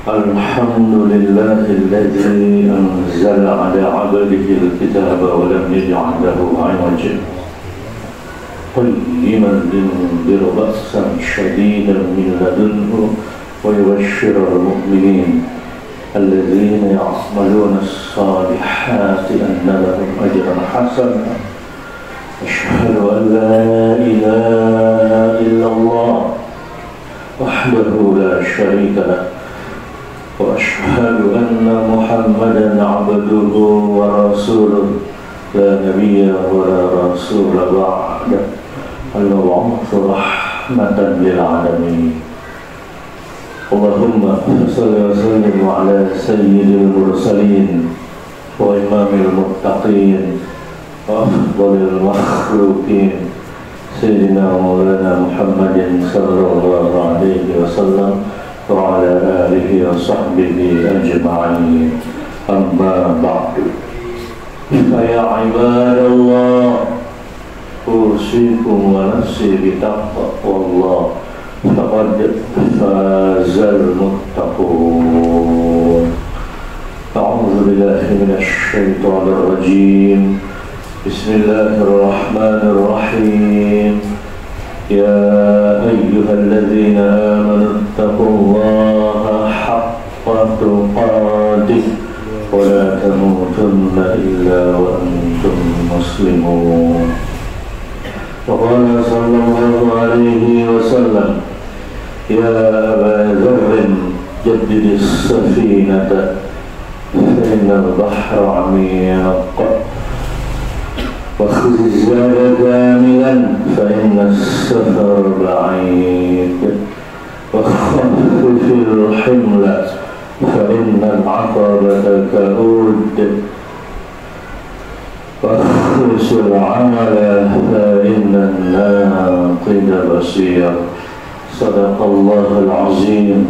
الحمد لله الذي أنزل على عبده الكتاب ولم يجعل له عوجا قيما لينذر بأسا شديدا من لدنه ويبشر المؤمنين الذين يعملون الصالحات أن لهم أجرا حسنا أشهد أن لا إله إلا الله وحده لا شريك له وأشهد أن محمدا عبده ورسوله لا نبي ولا رسول بعده المبعوث رحمة للعالمين اللهم صل وسلم على سيد المرسلين وإمام المتقين وأفضل المخلوقين سيدنا مولانا محمد صلى الله عليه وسلم وعلى آله وصحبه أجمعين أما بعد فيا عباد الله أوصيكم ونفسي بتقوى الله فقد فاز المتقون أعوذ بالله من الشيطان الرجيم بسم الله الرحمن الرحيم يا أيها الذين آمنوا اتقوا الله حق تقاته ولا تموتن إلا وأنتم مسلمون وقال صلى الله عليه وسلم يا أبا ذر جدد السفينة فإن البحر عميق وخذ الزاد كاملا فإن السفر بعيد وخفف الحمل فإن العقبة كؤود واخلص العمل فإن الناقد بصير صدق الله العظيم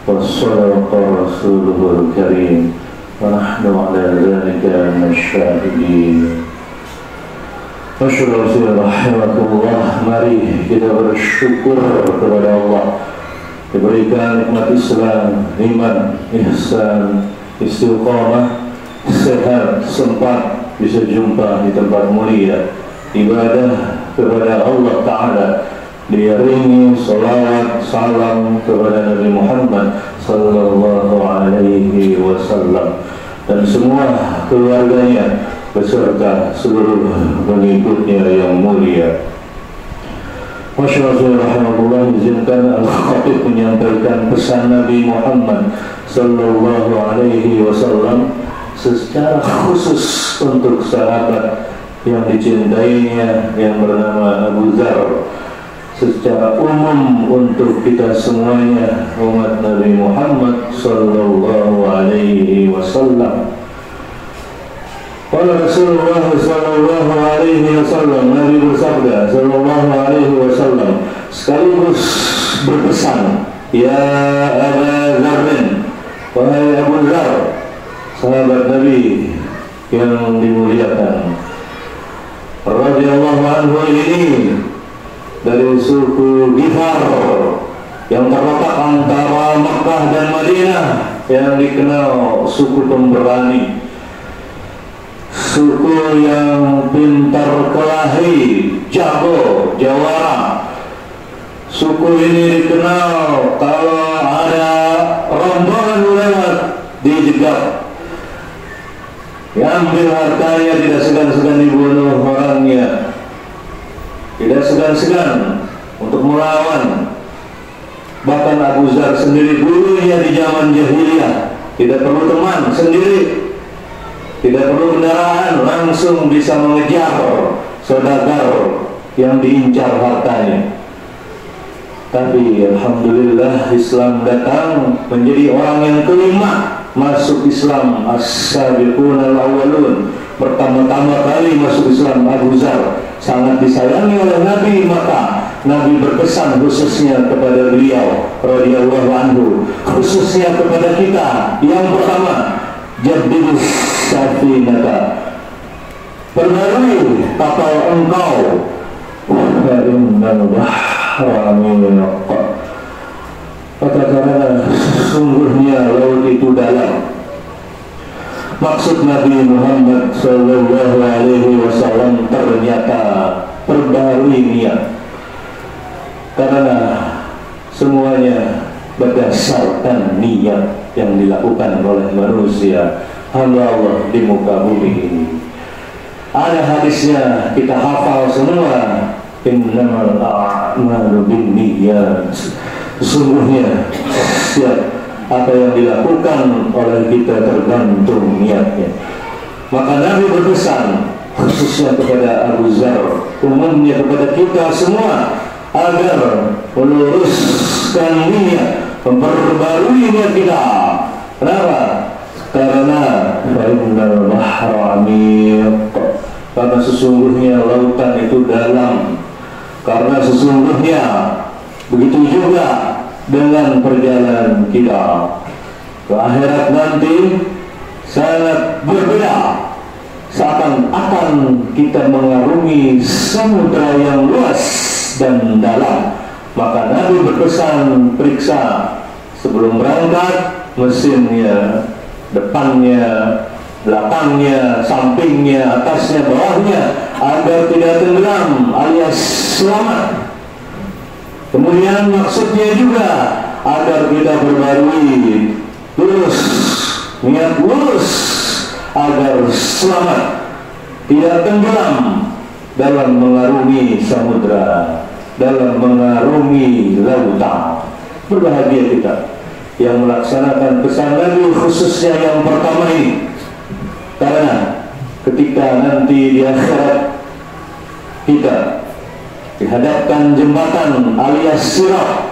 وصدق رسوله الكريم ونحن على ذلك من الشاهدين. Masyaallah rahimakumullah, mari kita bersyukur kepada Allah diberikan nikmat Islam, iman, ihsan, istiqamah, sehat, sempat bisa jumpa di tempat mulia ibadah kepada Allah Ta'ala, diiringi salawat salam kepada Nabi Muhammad sallallahu alaihi wasallam dan semua keluarganya beserta seluruh pengikutnya yang mulia. Masyaallah rahmatullah, izinkan al-khatib menyampaikan pesan Nabi Muhammad sallallahu alaihi wasallam secara khusus untuk sahabat yang dicintainya yang bernama Abu Dzar, secara umum untuk kita semuanya umat Nabi Muhammad sallallahu alaihi wasallam. Qala Rasulullah sallallahu alaihi wasallam, Nabi bersabda sallallahu alaihi wasallam sekaligus berpesan, ya Aba Dzar, wahai Abu Dzar, sahabat Nabi yang dimuliakan, radhiyallahu anhu ini dari suku Ghifar yang terletak antara Makkah dan Madinah, yang dikenal suku pemberani, suku yang pintar kelahi, jago, jawara. Suku ini dikenal kalau ada rombongan lewat dijegat, diambil hartanya, tidak segan-segan dibunuh orangnya, tidak segan-segan untuk melawan. Bahkan Abu Dzar sendiri dulunya di zaman jahiliyah tidak perlu teman, sendiri, tidak perlu kendaraan, langsung bisa mengejar saudagar yang diincar hartanya. Tapi alhamdulillah Islam datang menjadi orang yang kelima masuk Islam, as-sabiqun al-awwalun. Pertama-tama kali masuk Islam Abu Dzar, sangat disayangi oleh Nabi, maka Nabi berpesan khususnya kepada beliau radhiyallahu anhu, khususnya kepada kita. Yang pertama, jaddidus safinata, perbarui kapal engkau, fa innal bahra Maka karena sungguhnya laut itu dalam, maksud Nabi Muhammad Sallallahu Alaihi Wasallam ternyata perbarui niat, karena semuanya berdasarkan niat yang dilakukan oleh manusia hamba Allah di muka bumi ini. Ada hadisnya, kita hafal semua, innamal a'malu binniyat. Sesungguhnya setiap apa yang dilakukan oleh kita tergantung niatnya. Maka Nabi berpesan khususnya kepada Abu Dzar, umumnya kepada kita semua, agar meluruskan niat, memperbarui niat kita. Kenapa? Karena fa'innal bahra 'amiq, karena sesungguhnya lautan itu dalam. Karena sesungguhnya begitu juga dengan perjalanan kita ke akhirat nanti sangat berbeda. Seakan-akan kita mengarungi samudra yang luas dan dalam. Maka Nabi berpesan, periksa sebelum berangkat mesinnya, depannya, belakangnya, sampingnya, atasnya, bawahnya, agar tidak tenggelam alias selamat. Kemudian maksudnya juga agar kita berbarui lurus, niat lurus, agar selamat, tidak tenggelam dalam mengarungi samudra, dalam mengarungi lautan. Berbahagia kita yang melaksanakan pesan Nabi, khususnya yang pertama ini, karena ketika nanti di akhirat kita dihadapkan jembatan alias sirat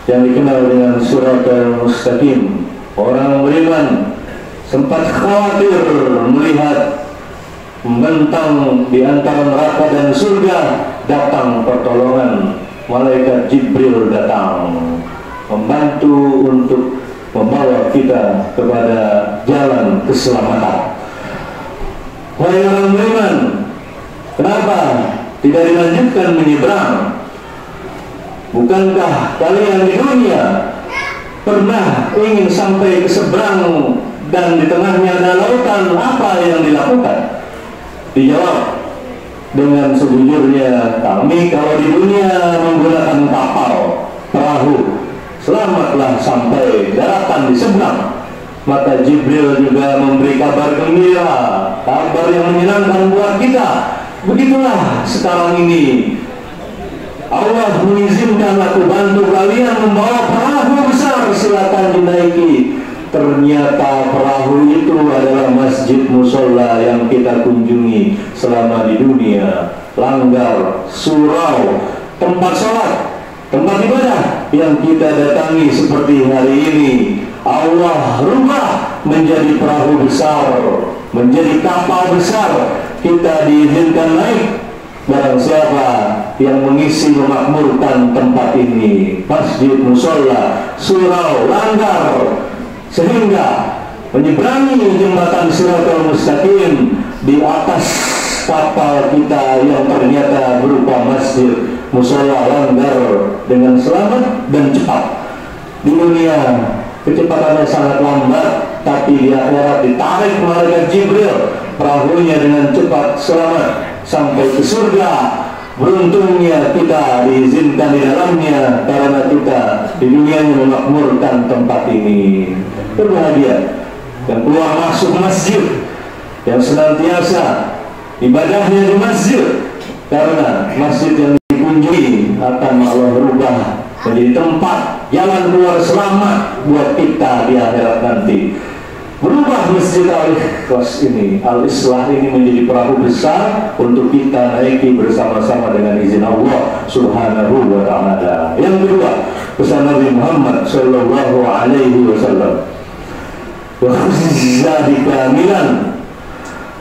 yang dikenal dengan Siratal Mustaqim, orang beriman sempat khawatir melihat membentang di antara neraka dan surga. Datang pertolongan, malaikat Jibril datang membantu untuk membawa kita kepada jalan keselamatan. Wahai orang beriman, kenapa tidak dilanjutkan menyeberang? Bukankah kalian di dunia pernah ingin sampai ke seberang dan di tengahnya ada lautan? Apa yang dilakukan? Dijawab dengan sejujurnya, kami kalau di dunia menggunakan kapal, perahu, selamatlah sampai daratan di seberang. Maka Jibril juga memberi kabar gembira, kabar yang menyenangkan buat kita. Begitulah sekarang ini Allah mengizinkan aku bantu kalian membawa perahu besar, silakan dinaiki. Ternyata perahu itu adalah masjid musola yang kita kunjungi selama di dunia, langgar, surau, tempat sholat, tempat ibadah yang kita datangi seperti hari ini. Allah rubah menjadi perahu besar, menjadi kapal besar. Kita diizinkan naik. Barang siapa yang mengisi memakmurkan tempat ini, masjid, musola, surau, langgar, sehingga menyeberangi jembatan Siratal Mustaqim di atas kapal kita yang ternyata berupa masjid, musola, langgar dengan selamat dan cepat. Di dunia kecepatannya sangat lambat, tapi di akhirat ditarik malaikat Jibril, perahunya dengan cepat selamat sampai ke surga. Beruntungnya kita diizinkan di dalamnya, karena kita di dunia memakmurkan tempat ini. Berbahagia yang keluar masuk masjid, yang senantiasa ibadahnya di masjid, karena masjid yang dikunjungi akan Allah rubah menjadi tempat jalan keluar selamat buat kita di akhirat nanti. Berubah masjid Al-Ikhlas ini, Al-Islah ini menjadi perahu besar untuk kita naiki bersama-sama dengan izin Allah Subhanahu wa ta'ala. Yang kedua, pesan Nabi Muhammad Sallallahu Alaihi Wasallam, wa khuzza bikamilan,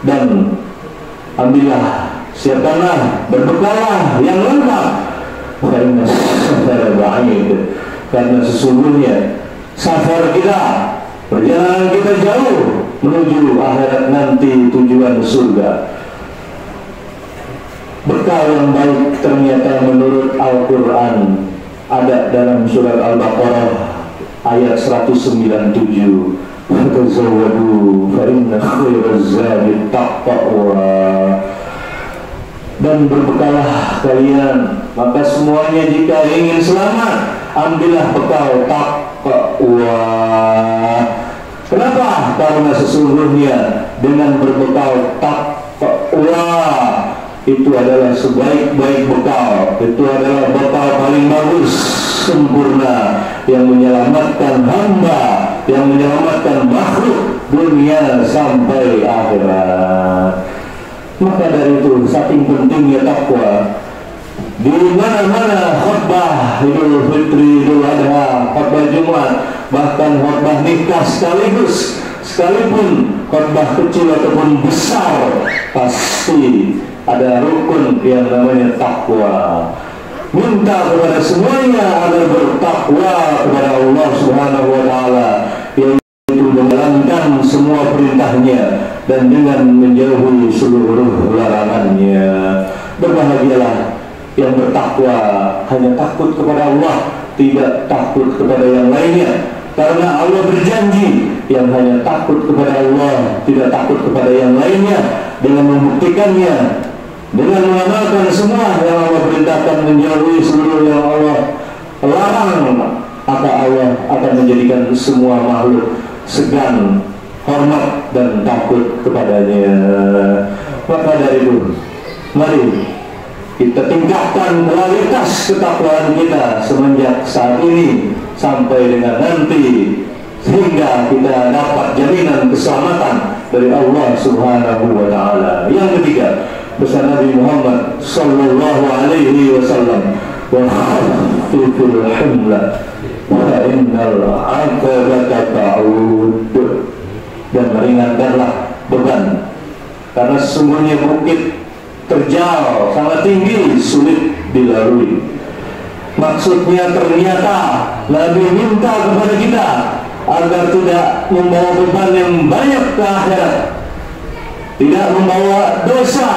dan ambillah, siapkanlah, berbekalah yang lengkap, karena safar ba'id, karena sesungguhnya safar kita, perjalanan kita jauh menuju akhirat nanti, tujuan surga. Bekal yang baik ternyata menurut Al-Quran ada dalam surat Al-Baqarah ayat 197, fatazawwadu fa inna khairaz zadi taqwa, dan berbekalah kalian, maka semuanya jika ingin selamat ambillah bekal taqwa. Kenapa? Karena sesungguhnya dengan berbekal taqwa itu adalah sebaik-baik bekal, itu adalah bekal paling bagus, sempurna, yang menyelamatkan hamba, yang menyelamatkan makhluk dunia sampai akhirat. Maka dari itu saking pentingnya takwa, di mana-mana khutbah Idul Fitri, Idul Adha, khutbah Jumat, bahkan khutbah nikah sekaligus, sekalipun khutbah kecil ataupun besar, pasti ada rukun yang namanya takwa. Minta kepada semuanya agar bertakwa kepada Allah Subhanahu wa Ta'ala, yaitu menjalankan semua perintahnya dan dengan menjauhi seluruh larangannya. Berbahagialah yang bertakwa, hanya takut kepada Allah, tidak takut kepada yang lainnya. Karena Allah berjanji, yang hanya takut kepada Allah, tidak takut kepada yang lainnya, dengan membuktikannya, dengan mengamalkan semua yang Allah perintahkan, menjauhi seluruh yang Allah larang, maka Allah akan menjadikan semua makhluk segan, hormat dan takut kepadanya. Maka dari itu, mari kita tingkatkan kualitas ketakwaan kita semenjak saat ini sampai dengan nanti, sehingga kita dapat jaminan keselamatan dari Allah Subhanahu wa Ta'ala. Yang ketiga, pesan Nabi Muhammad sallallahu alaihi wasallam, wa khafifil hamla wa innal 'aqabata ta'ud, dan meringankanlah beban, karena sesungguhnya bukit terjal sangat tinggi, sulit dilalui. Maksudnya ternyata Nabi minta kepada kita agar tidak membawa beban yang banyak ke akhirat, tidak membawa dosa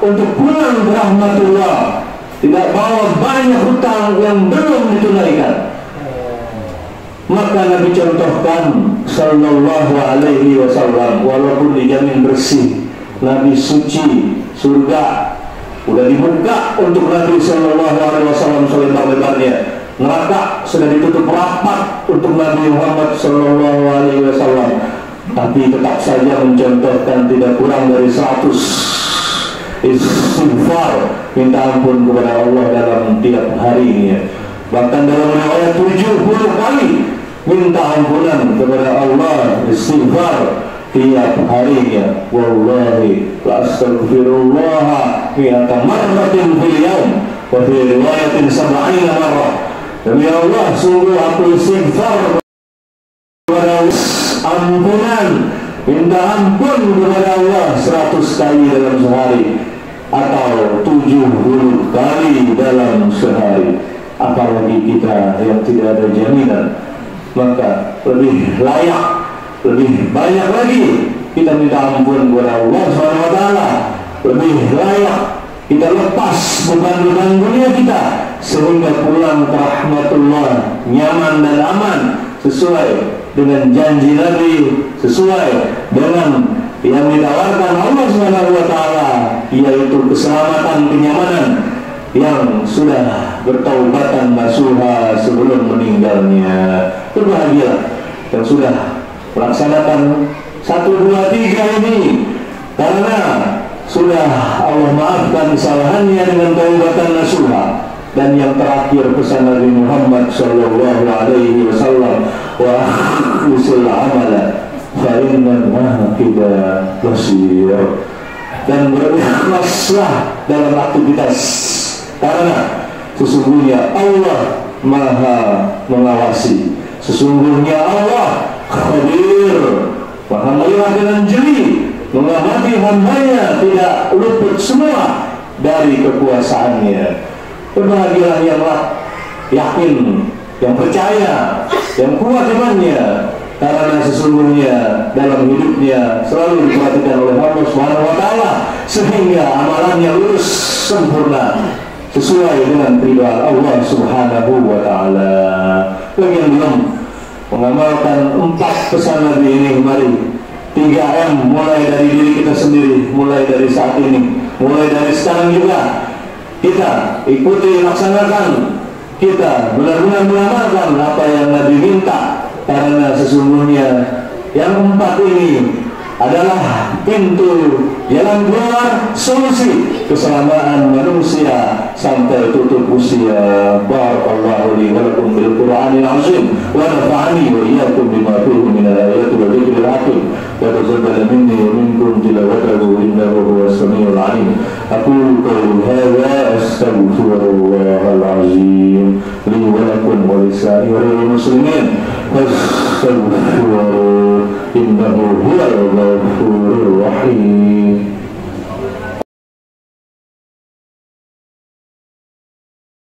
untuk pulang ke rahmatullah, tidak bawa banyak hutang yang belum ditunaikan. Maka Nabi contohkan sallallahu alaihi wasallam, walaupun dijamin bersih, Nabi suci, surga udah dibuka untuk Nabi sallallahu alaihi wasallam selebar-lebarnya, neraka sudah ditutup rapat untuk Nabi Muhammad sallallahu alaihi wasallam, tapi tetap saja mencontohkan tidak kurang dari 100 istighfar, minta ampun kepada Allah dalam tiap harinya. Bahkan dalam riwayat 70 kali minta ampunan kepada Allah, istighfar tiap harinya. Wallahi la astaghfirullah mi'ata marratin fil yawm, wa fi riwayatin 70 marrah. Demi Allah, sungguh aku istighfar kepada Allah, ampunan, minta ampun kepada Allah 100 kali dalam sehari, atau 70 kali dalam sehari. Apalagi kita yang tidak ada jaminan, maka lebih layak, lebih banyak lagi kita minta ampun kepada Allah SWT. Lebih layak kita lepas beban-beban dunia kita, sehingga pulang ke rahmatullah nyaman dan aman, sesuai dengan janji Nabi, sesuai dengan yang ditawarkan Allah SWT, yaitu keselamatan, kenyamanan, yang sudah bertaubatan nasuha sebelum meninggalnya. Berbahagialah yang sudah melaksanakan 1, 2, 3 ini, karena sudah Allah maafkan kesalahannya dengan taubatan nasuha. Dan yang terakhir pesan Nabi Muhammad sallallahu alaihi wasallam, wa akhlisul amala fa innallaha qida basir, dan berikhlaslah dalam aktivitas, karena sesungguhnya Allah Maha mengawasi, sesungguhnya Allah Khadir, Maha melihat dengan jeli, mengamati hambanya, tidak luput semua dari kekuasaannya. Berbahagialah yang yakin, yang percaya, yang kuat imannya, karena sesungguhnya dalam hidupnya selalu diperhatikan oleh Allah Subhanahu wa Ta'ala, sehingga amalannya lurus sempurna sesuai dengan keridhaan Allah Subhanahu wa Ta'ala. Bagi yang belum mengamalkan 4 pesan Nabi ini. Mari 3M, mulai dari diri kita sendiri, mulai dari saat ini, mulai dari sekarang juga kita ikuti, laksanakan, kita benar-benar mengamalkan apa yang Nabi minta, karena sesungguhnya yang 4 ini adalah pintu jalan keluar solusi keselamatan manusia sampai tutup usia. Barakallahu li wa lakum bil Qur'anil azim wa nafa'ani wa iyyakum bima fihi min al-ayati wa dhikril hakim wa tazabbal minni wa minkum tilawatahu innahu huwas samiul alim. Aqulu qawli hadza astaghfirullahal azim li wa lakum wa lisa'iril muslimin fastaghfiruhu innahu huwal ghafur